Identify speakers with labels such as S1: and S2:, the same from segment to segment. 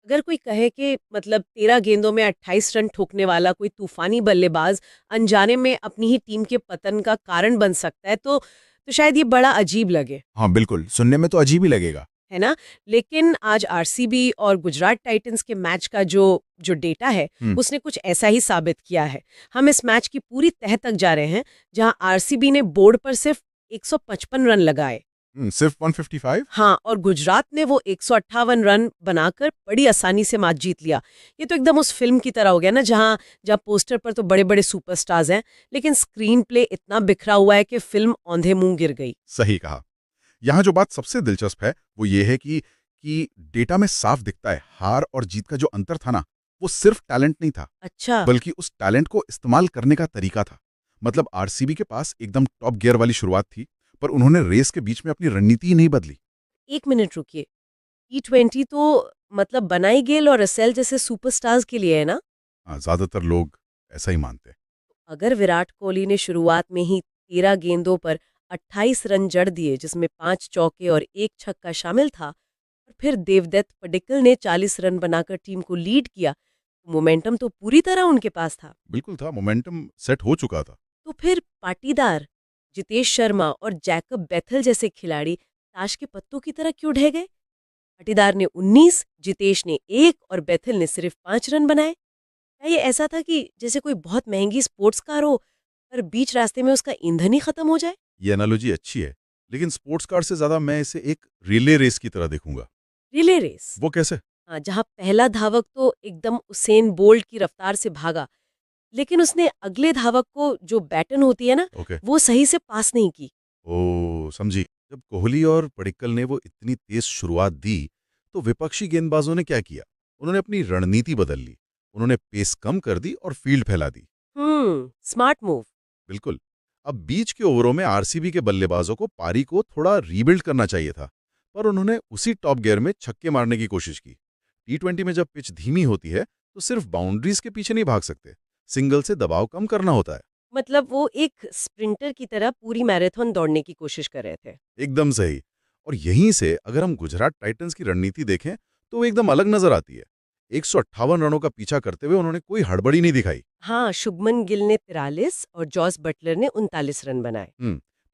S1: अगर कोई कहे कि मतलब 13 गेंदों में 28 रन ठोकने वाला कोई तूफानी बल्लेबाज अनजाने में अपनी ही टीम के पतन का कारण बन सकता है तो शायद ये बड़ा अजीब लगे,
S2: हाँ बिल्कुल, सुनने में तो अजीब ही लगेगा।
S1: है ना? लेकिन आज आरसीबी और गुजरात टाइटंस के मैच का जो जो डेटा है
S2: हम्म।
S1: उसने कुछ ऐसा ही साबित किया है। हम इस मैच की पूरी तह तक जा रहे हैं जहां आरसीबी ने बोर्ड पर सिर्फ 155 रन लगाए।
S2: सिर्फ 155?
S1: हाँ, और गुजरात ने वो 158 रन बनाकर बड़ी आसानी से मैच जीत लिया। ये तो एकदम उस फिल्म की तरह हो गया ना, जहाँ जहाँ पोस्टर पर तो बड़े बड़े सुपरस्टार्स हैं लेकिन स्क्रीन प्ले इतना बिखरा हुआ है कि फिल्म औंधे मुंह गिर गई।
S2: सही कहा। यहाँ जो बात सबसे दिलचस्प है वो ये है कि डेटा में साफ दिखता है, हार और जीत का जो अंतर था ना, वो सिर्फ टैलेंट नहीं था,
S1: अच्छा।
S2: बल्कि उस टैलेंट को इस्तेमाल करने का तरीका था। मतलब आरसीबी के पास एकदम टॉप गियर वाली शुरुआत थी, पर उन्होंने रेस के बीच में अपनी रणनीति ही नहीं बदली।
S1: एक मिनट रुकिए, T20 तो मतलब बनाई गेल और रसेल जैसे सुपरस्टार्स के लिए है ना?
S2: हाँ, ज्यादातर लोग ऐसा ही मानते हैं।
S1: अगर विराट कोहली ने शुरुआत में ही 13 गेंदों पर 28 रन जड़ दिए जिसमें 5 चौके और 1 छक्का शामिल था, और फिर देवदत्त पडिक्कल ने 40 रन बनाकर टीम को लीड किया, तो मोमेंटम तो पूरी तरह उनके पास था।
S2: बिल्कुल था, मोमेंटम सेट हो चुका था।
S1: तो फिर पाटीदार, जितेश शर्मा और जैकब बेथल जैसे खिलाड़ी ताश के पत्तों की तरह क्यों ढह गए? पाटीदार ने 19, जितेश ने 1 और बेथल ने सिर्फ 5 रन बनाए। क्या ये ऐसा था कि जैसे कोई बहुत महंगी स्पोर्ट्स कार हो पर बीच रास्ते में उसका ईंधन ही खत्म हो जाए?
S2: ये एनालॉजी अच्छी है, लेकिन स्पोर्ट्स कार से ज्यादा मैं इसे एक रिले रेस की तरह देखूंगा।
S1: Relay race.
S2: वो कैसे?
S1: हाँ, जहाँ पहला धावक तो एकदम उसेन बोल्ट की रफ्तार से भागा, लेकिन उसने अगले धावक को जो बैटन होती है ना,
S2: ओके।
S1: वो सही से पास नहीं की।
S2: ओ समझी। जब कोहली और पडिक्कल ने वो इतनी तेज शुरुआत दी, तो विपक्षी गेंदबाजों ने क्या किया? उन्होंने अपनी रणनीति बदल ली। उन्होंने पेस कम कर दी और फील्ड फैला दी।
S1: Smart move.
S2: बिल्कुल। अब बीच के ओवरों में आरसीबी के बल्लेबाजों को पारी को थोड़ा रीबिल्ड करना चाहिए था, पर उन्होंने उसी टॉप गियर में छक्के मारने की कोशिश की। T20 में जब पिच धीमी होती है तो सिर्फ बाउंड्रीज के पीछे नहीं भाग सकते, सिंगल से दबाव कम करना होता है।
S1: मतलब वो एक स्प्रिंटर की तरह पूरी मैराथन दौड़ने की कोशिश कर रहे थे।
S2: एकदम सही। और यहीं से अगर हम गुजरात टाइटंस की रणनीति देखें तो वो एकदम अलग नजर आती है। 158 रनों का पीछा करते हुए उन्होंने कोई हड़बड़ी नहीं दिखाई।
S1: हाँ, शुभमन गिल ने 43 और जॉस बटलर ने 39 रन बनाए।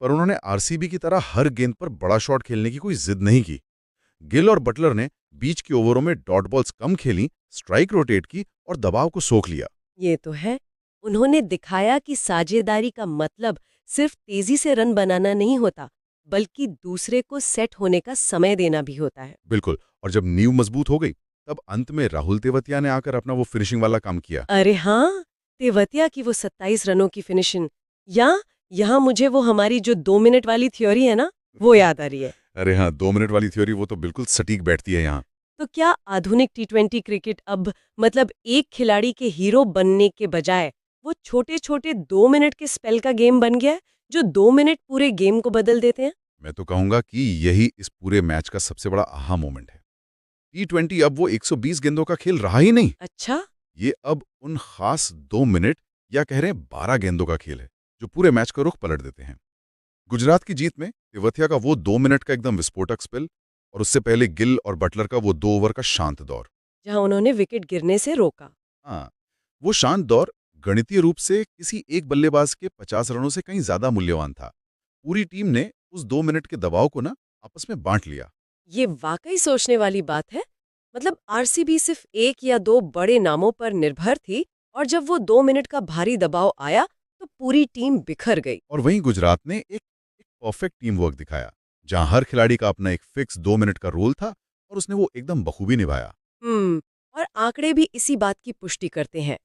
S2: पर उन्होंने आरसीबी की तरह हर गेंद पर बड़ा शॉट खेलने की कोई जिद नहीं की। गिल और बटलर ने बीच के ओवरों में डॉट बॉल्स कम खेली, स्ट्राइक रोटेट की और दबाव को सोख लिया।
S1: ये तो है, उन्होंने दिखाया कि साझेदारी का मतलब सिर्फ तेजी से रन बनाना नहीं होता, बल्कि दूसरे को सेट होने का समय देना भी होता है।
S2: बिल्कुल। और जब नींव मजबूत हो गई, तब अंत में राहुल तेवतिया ने आकर अपना वो फिनिशिंग वाला काम किया।
S1: अरे हाँ, तेवतिया की वो 27 रनों की फिनिशिंग, या यहाँ मुझे वो हमारी जो 2 मिनट वाली थ्योरी है ना, वो याद आ रही है।
S2: अरे हाँ, 2 मिनट वाली थ्योरी वो तो बिल्कुल सटीक बैठती है यहाँ।
S1: तो क्या आधुनिक T20 क्रिकेट अब मतलब एक खिलाड़ी के हीरो बनने के बजाय वो छोटे छोटे 2 मिनट के स्पेल का गेम बन गया है, जो 2 मिनट पूरे गेम को बदल देते हैं?
S2: मैं तो कहूंगा कि यही इस पूरे मैच का सबसे बड़ा आहा मोमेंट है। T20 अब वो 120 गेंदों का खेल रहा ही नहीं।
S1: अच्छा।
S2: ये अब उन खास 2 मिनट या कह रहे हैं 12 गेंदों का खेल है, जो पूरे मैच का रुख पलट देते हैं। गुजरात की जीत में तेवतिया का वो 2 मिनट का एकदम विस्फोटक स्पेल, और उससे पहले गिल और बटलर का वो 2 ओवर का शांत दौर।
S1: जहां उन्होंने विकेट गिरने से रोका।
S2: हाँ, वो शांत दौर गणितीय रूप से किसी एक बल्लेबाज के 50 रनों से कहीं ज्यादा मूल्यवान था। पूरी टीम ने उस 2 मिनट के दबाव को ना आपस में बांट लिया।
S1: ये वाकई सोचने वाली बात है। मतलब आरसीबी सिर्फ एक या दो बड़े नामों पर निर्भर थी, और जब वो 2 मिनट का भारी दबाव आया तो पूरी टीम बिखर गई।
S2: और वहीं गुजरात ने एक परफेक्ट टीम वर्क दिखाया, जहां हर खिलाड़ी का अपना एक फिक्स 2 मिनट का रोल था, और उसने वो एकदम बखूबी निभाया।
S1: और आंकड़े भी इसी बात की पुष्टि करते हैं।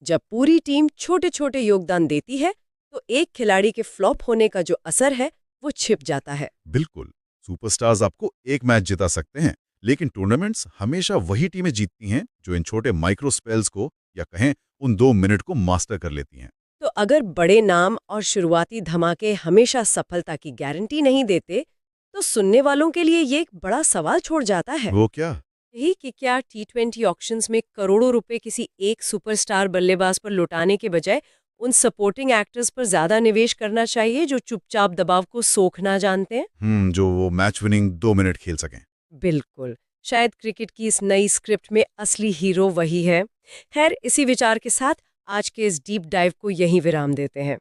S1: जब पूरी टीम छोटे छोटे योगदान देती है तो एक खिलाड़ी के फ्लॉप होने का जो असर है वो छिप जाता है।
S2: बिल्कुल। सुपरस्टार्स आपको एक मैच जिता सकते हैं, लेकिन टूर्नामेंट्स हमेशा वही टीमें जीतती हैं जो इन छोटे माइक्रो स्पेल्स को, या कहें उन 2 मिनट को मास्टर कर लेती हैं।
S1: तो अगर बड़े नाम और शुरुआती धमाके हमेशा सफलता की गारंटी नहीं देते, तो सुनने वालों के लिए ये एक बड़ा सवाल छोड़ जाता है।
S2: वो क्या?
S1: यही कि क्या T20 ऑक्शंस में करोड़ों रुपए किसी एक सुपरस्टार बल्लेबाज पर लुटाने के बजाय उन सपोर्टिंग एक्टर्स पर ज्यादा निवेश करना चाहिए जो चुपचाप दबाव को सोखना जानते हैं?
S2: जो वो मैच विनिंग 2 मिनट खेल सकें।
S1: बिल्कुल। शायद क्रिकेट की इस नई स्क्रिप्ट में असली हीरो वही है। खैर, इसी विचार के साथ आज के इस डीप डाइव को यहीं विराम देते हैं।